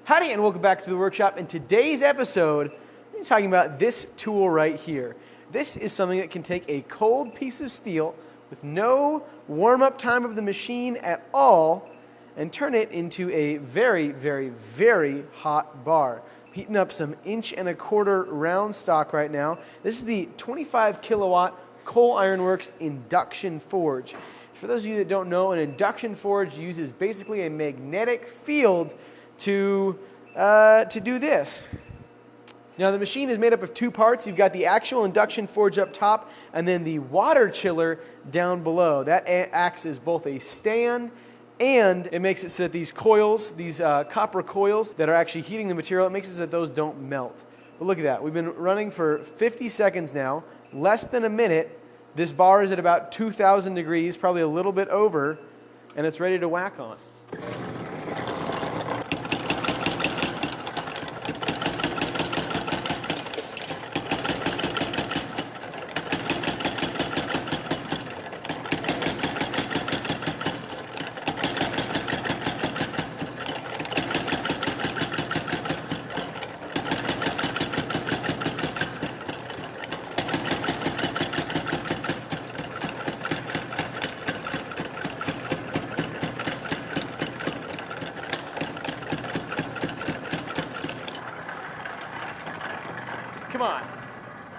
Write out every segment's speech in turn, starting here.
Howdy and welcome back to the workshop. In today's episode, we're talking about this tool right here. This is something that can take a cold piece of steel with no warm-up time of the machine at all and turn it into a very, very, very hot bar. I'm heating up some 1.25" round stock right now. This is the 25 kilowatt Coil Ironworks induction forge. For those of you that don't know, an induction forge uses basically a magnetic field to do this. Now the machine is made up of two parts. You've got the actual induction forge up top and then the water chiller down below. That acts as both a stand and it makes it so that these coils, these copper coils that are actually heating the material, it makes it so that those don't melt. But look at that. We've been running for 50 seconds now, less than a minute. This bar is at about 2,000 degrees, probably a little bit over, and it's ready to whack on. Come on,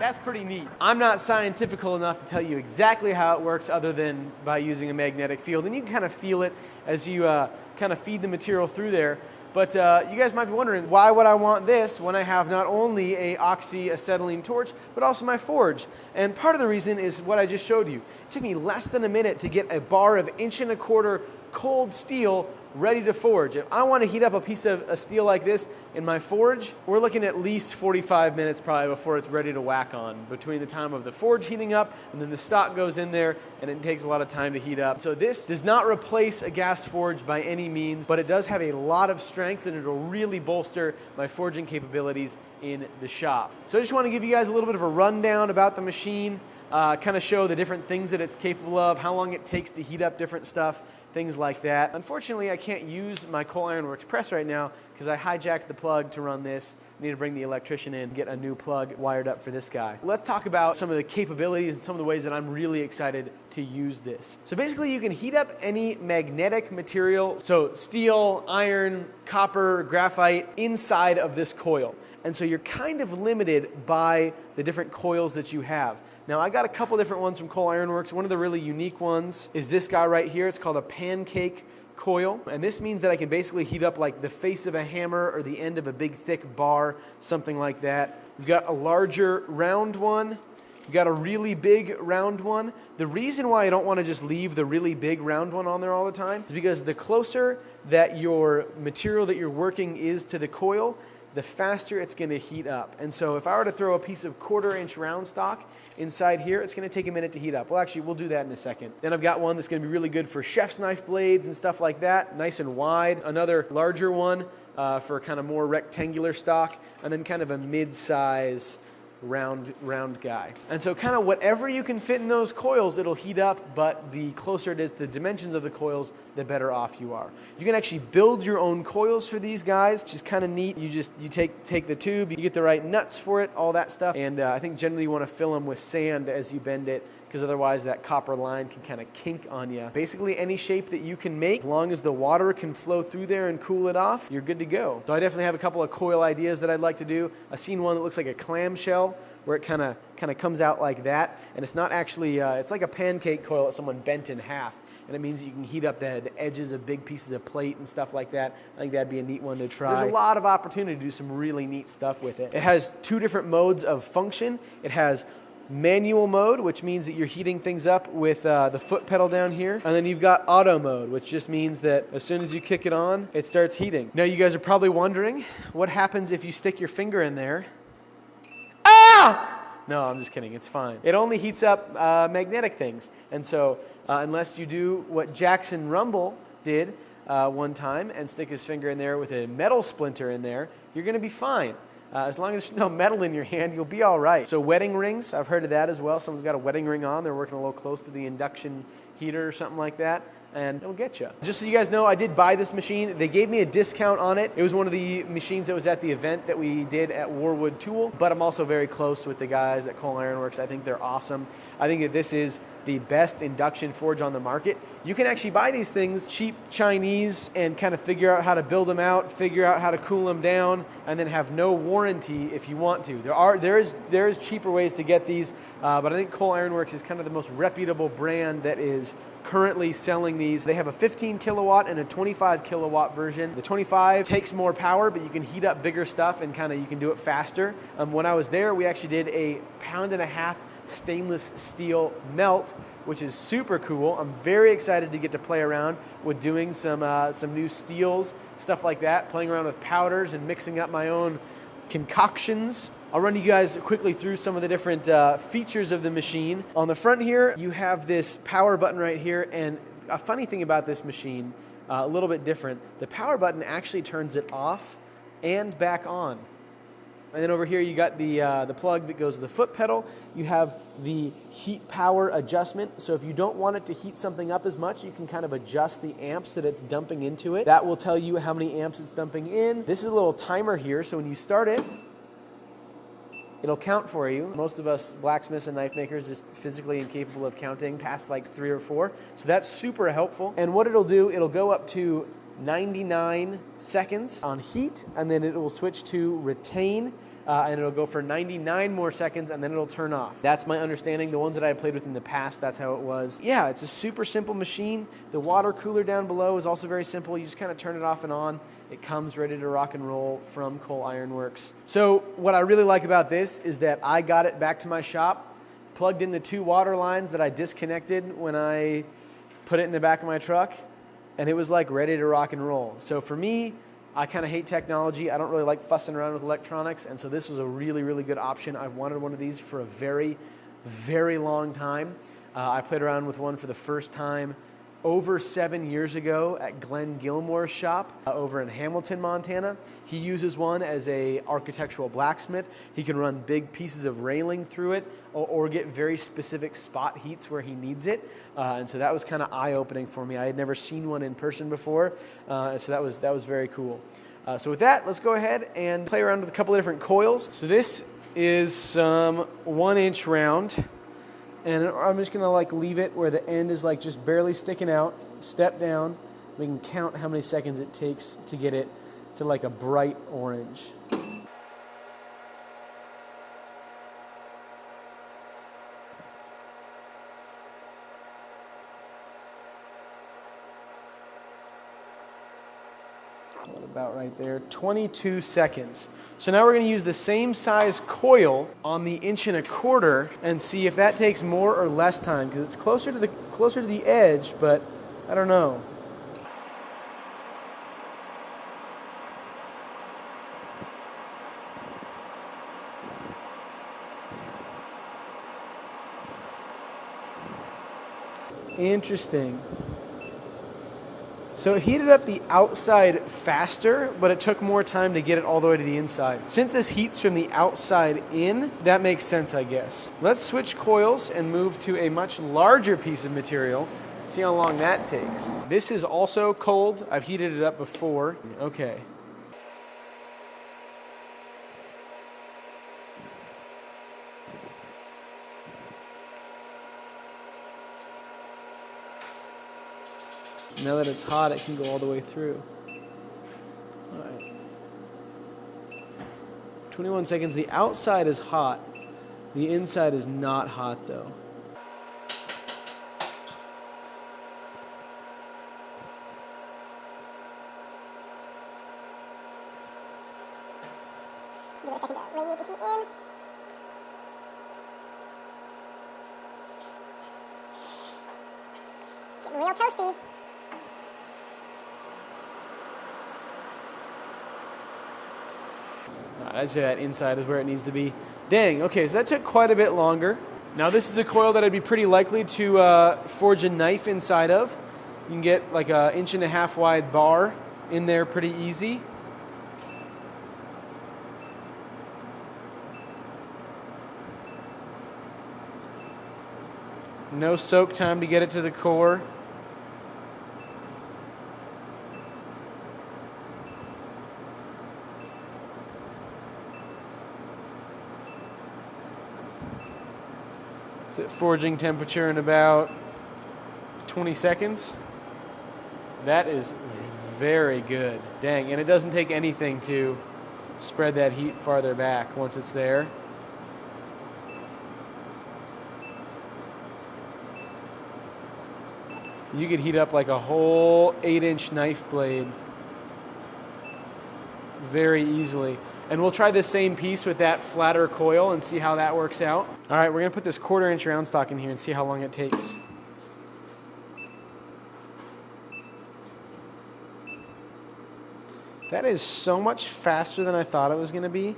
that's pretty neat. I'm not scientifical enough to tell you exactly how it works other than by using a magnetic field. And you can kind of feel it as you kind of feed the material through there. But you guys might be wondering, why would I want this when I have not only a oxyacetylene torch, but also my forge? And part of the reason is what I just showed you. It took me less than a minute to get a bar of 1.25" cold steel ready to forge. If I want to heat up a piece of steel like this in my forge, we're looking at least 45 minutes probably before it's ready to whack on, between the time of the forge heating up and then the stock goes in there and it takes a lot of time to heat up. So this does not replace a gas forge by any means, but it does have a lot of strength and it'll really bolster my forging capabilities in the shop. So I just want to give you guys a little bit of a rundown about the machine, kind of show the different things that it's capable of, how long it takes to heat up different stuff, things like that. Unfortunately, I can't use my Coil Ironworks press right now because I hijacked the plug to run this. I need to bring the electrician in and get a new plug wired up for this guy. Let's talk about some of the capabilities and some of the ways that I'm really excited to use this. So basically, you can heat up any magnetic material, so steel, iron, copper, graphite, inside of this coil. And so you're kind of limited by the different coils that you have. Now I got a couple different ones from Coil Ironworks. One of the really unique ones is this guy right here. It's called a pancake coil. And this means that I can basically heat up like the face of a hammer or the end of a big thick bar, something like that. We've got a larger round one. We've got a really big round one. The reason why I don't want to just leave the really big round one on there all the time is because the closer that your material that you're working is to the coil, the faster it's going to heat up. And so if I were to throw a piece of 1/4" round stock inside here, it's going to take a minute to heat up. Well, actually, we'll do that in a second. Then I've got one that's going to be really good for chef's knife blades and stuff like that, nice and wide. Another larger one for kind of more rectangular stock, and then kind of a mid-size round guy. And so kind of whatever you can fit in those coils, it'll heat up, but the closer it is to the dimensions of the coils, the better off you are. You can actually build your own coils for these guys, which is kind of neat. You take the tube, you get the right nuts for it, all that stuff. And I think generally you want to fill them with sand as you bend it, because otherwise that copper line can kind of kink on you. Basically any shape that you can make, as long as the water can flow through there and cool it off, you're good to go. So I definitely have a couple of coil ideas that I'd like to do. I've seen one that looks like a clamshell, where it kind of comes out like that, and it's not actually, it's like a pancake coil that someone bent in half, and it means you can heat up the edges of big pieces of plate and stuff like that. I think that'd be a neat one to try. There's a lot of opportunity to do some really neat stuff with it. It has two different modes of function. It has manual mode, which means that you're heating things up with the foot pedal down here. And then you've got auto mode, which just means that as soon as you kick it on, it starts heating. Now you guys are probably wondering, what happens if you stick your finger in there? Ah! No, I'm just kidding. It's fine. It only heats up magnetic things. And so unless you do what Jackson Rumble did one time and stick his finger in there with a metal splinter in there, you're going to be fine. As long as there's no metal in your hand, you'll be all right. So wedding rings, I've heard of that as well. Someone's got a wedding ring on. They're working a little close to the induction heater or something like that. and it'll get you. Just so you guys know, I did buy this machine. They gave me a discount on it. It was one of the machines that was at the event that we did at Warwood Tool, but I'm also very close with the guys at Coil Ironworks. I think they're awesome. I think that this is the best induction forge on the market. You can actually buy these things cheap Chinese and kind of figure out how to build them out, figure out how to cool them down, and then have no warranty if you want to. There is cheaper ways to get these, but I think Coil Ironworks is kind of the most reputable brand that is currently selling these. They have a 15 kilowatt and a 25 kilowatt version. The 25 takes more power, but you can heat up bigger stuff and you can do it faster. When I was there, we actually did a 1.5 pound stainless steel melt, which is super cool. I'm very excited to get to play around with doing some new steels, stuff like that, playing around with powders and mixing up my own concoctions. I'll run you guys quickly through some of the different features of the machine. On the front here, you have this power button right here, and a funny thing about this machine, a little bit different, the power button actually turns it off and back on. And then over here you got the plug that goes to the foot pedal. You have the heat power adjustment. So if you don't want it to heat something up as much, you can kind of adjust the amps that it's dumping into it. That will tell you how many amps it's dumping in. This is a little timer here, so when you start it, it'll count for you. Most of us blacksmiths and knife makers are just physically incapable of counting past like 3 or 4. So that's super helpful. And what it'll do, it'll go up to 99 seconds on heat, and then it will switch to retain, and it'll go for 99 more seconds, and then it'll turn off. That's my understanding. The ones that I played with in the past, that's how it was. Yeah, it's a super simple machine. The water cooler down below is also very simple. You just kind of turn it off and on. It comes ready to rock and roll from Coil Ironworks. So what I really like about this is that I got it back to my shop, plugged in the 2 water lines that I disconnected when I put it in the back of my truck, and it was like ready to rock and roll. So for me, I kind of hate technology. I don't really like fussing around with electronics, and so this was a really, really good option. I've wanted one of these for a very, very long time. I played around with one for the first time over 7 years ago at Glenn Gilmore's shop over in Hamilton, Montana. He uses one as a architectural blacksmith. He can run big pieces of railing through it or get very specific spot heats where he needs it. And so that was kind of eye-opening for me. I had never seen one in person before, so that was very cool. So with that, let's go ahead and play around with a couple of different coils. So this is some 1-inch round. And I'm just going to like leave it where the end is like just barely sticking out, step down. We can count how many seconds it takes to get it to like a bright orange. What about right there? 22 seconds. So now we're going to use the same size coil on the 1.25 inch and see if that takes more or less time, because it's closer to the edge, but I don't know. Interesting. So it heated up the outside faster, but it took more time to get it all the way to the inside. Since this heats from the outside in, that makes sense, I guess. Let's switch coils and move to a much larger piece of material. See how long that takes. This is also cold. I've heated it up before. Okay. Now that it's hot, it can go all the way through. All right. 21 seconds. The outside is hot. The inside is not hot, though. Give it a second to radiate the heat in. Getting real toasty. I'd say that inside is where it needs to be. Dang, okay, so that took quite a bit longer. Now this is a coil that I'd be pretty likely to forge a knife inside of. You can get like a 1.5 inch wide bar in there pretty easy. No soak time to get it to the core. It's at forging temperature in about 20 seconds. That is very good. Dang, and it doesn't take anything to spread that heat farther back once it's there. You could heat up like a whole 8-inch knife blade very easily. And we'll try the same piece with that flatter coil and see how that works out. All right, we're gonna put this 1/4-inch round stock in here and see how long it takes. That is so much faster than I thought it was gonna be.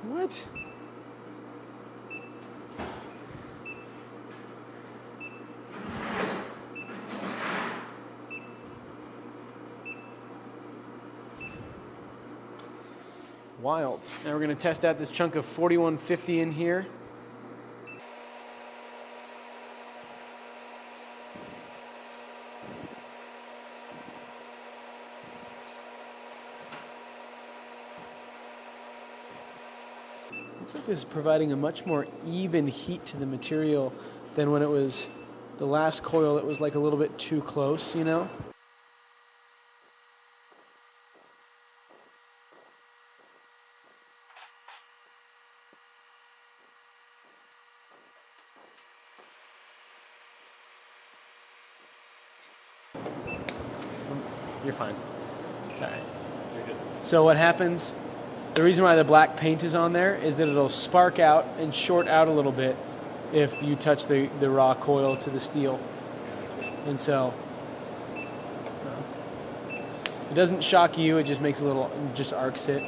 What? Wild. Now we're going to test out this chunk of 4150 in here. Looks like this is providing a much more even heat to the material than when it was the last coil that was like a little bit too close, you know? You're fine. It's all right. You're good. So what happens, the reason why the black paint is on there is that it'll spark out and short out a little bit if you touch the raw coil to the steel. And so it doesn't shock you, it just makes a little, just arcs it.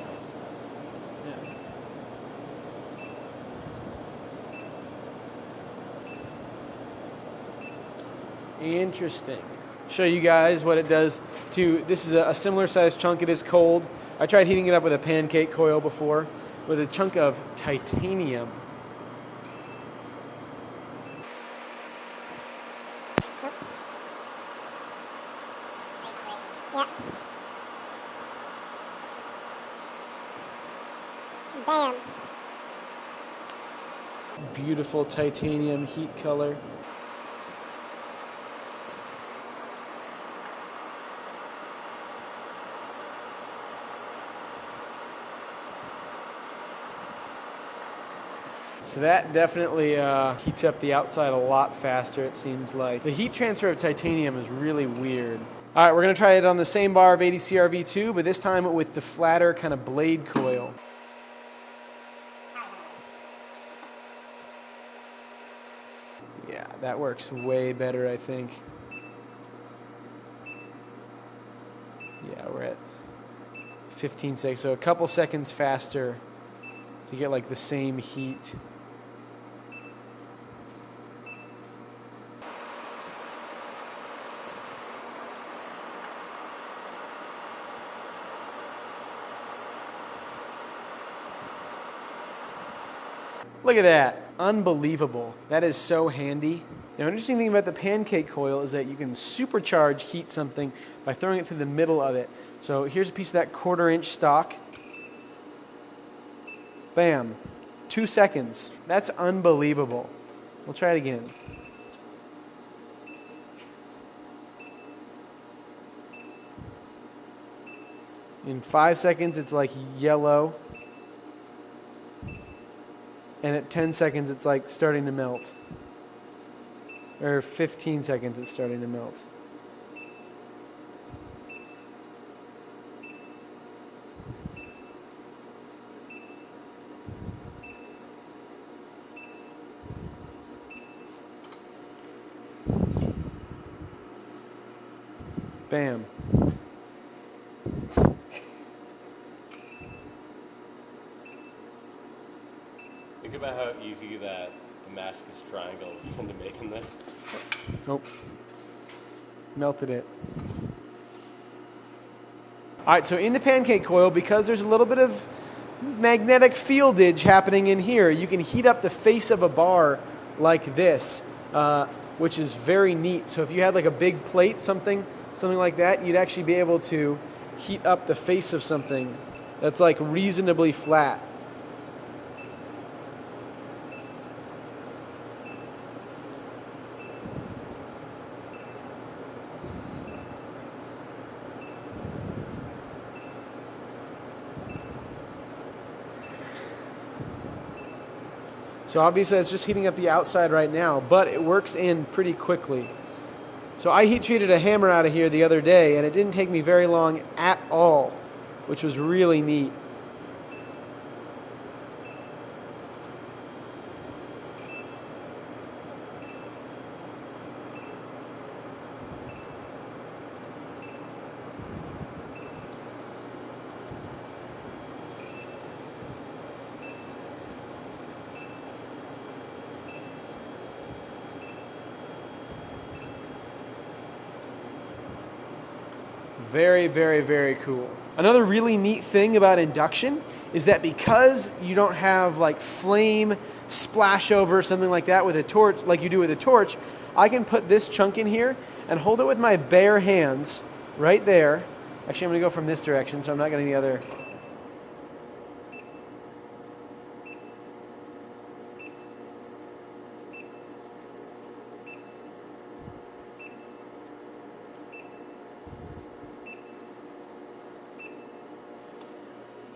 Yeah. Interesting. Show you guys what it does to, this is a similar size chunk. It is cold. I tried heating it up with a pancake coil before with a chunk of titanium. Yeah. Bam. Beautiful titanium heat color. So that definitely heats up the outside a lot faster, it seems like. The heat transfer of titanium is really weird. All right, we're going to try it on the same bar of 80 CRV2, but this time with the flatter kind of blade coil. Yeah, that works way better, I think. Yeah, we're at 15 seconds, so a couple seconds faster to get like the same heat. Look at that. Unbelievable. That is so handy. Now, an interesting thing about the pancake coil is that you can supercharge heat something by throwing it through the middle of it. So here's a piece of that 1/4-inch stock. Bam. 2 seconds. That's unbelievable. We'll try it again. In 5 seconds, it's like yellow. And at 10 seconds, it's like starting to melt. Or 15 seconds, it's starting to melt. Bam. Think about how easy that Damascus triangle is into making this. Nope. Melted it. All right, so in the pancake coil, because there's a little bit of magnetic fieldage happening in here, you can heat up the face of a bar like this, which is very neat. So if you had like a big plate, something like that, you'd actually be able to heat up the face of something that's like reasonably flat. So obviously it's just heating up the outside right now, but it works in pretty quickly. So I heat treated a hammer out of here the other day, and it didn't take me very long at all, which was really neat. Very, very, very cool. Another really neat thing about induction is that because you don't have like flame splash over something like that with a torch, like you do with a torch, I can put this chunk in here and hold it with my bare hands right there. Actually, I'm gonna go from this direction, so I'm not getting the other.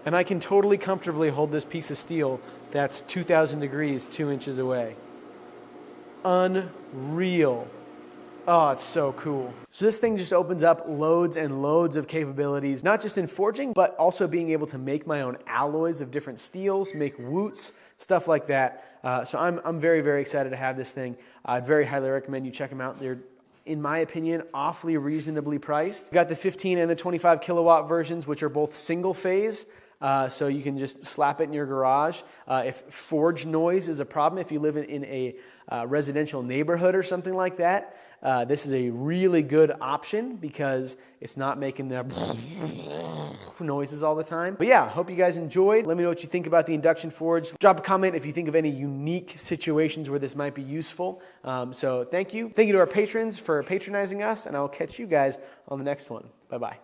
And I can totally comfortably hold this piece of steel that's 2,000 degrees, 2 inches away. Unreal. Oh, it's so cool. So this thing just opens up loads and loads of capabilities, not just in forging, but also being able to make my own alloys of different steels, make woots, stuff like that. So I'm very, very excited to have this thing. I'd very highly recommend you check them out. They're, in my opinion, awfully reasonably priced. We've got the 15 and the 25 kilowatt versions, which are both single phase. So you can just slap it in your garage. If forge noise is a problem, if you live in a residential neighborhood or something like that, this is a really good option because it's not making the noises all the time. But yeah, hope you guys enjoyed. Let me know what you think about the induction forge. Drop a comment if you think of any unique situations where this might be useful. So thank you. Thank you to our patrons for patronizing us, and I will catch you guys on the next one. Bye-bye.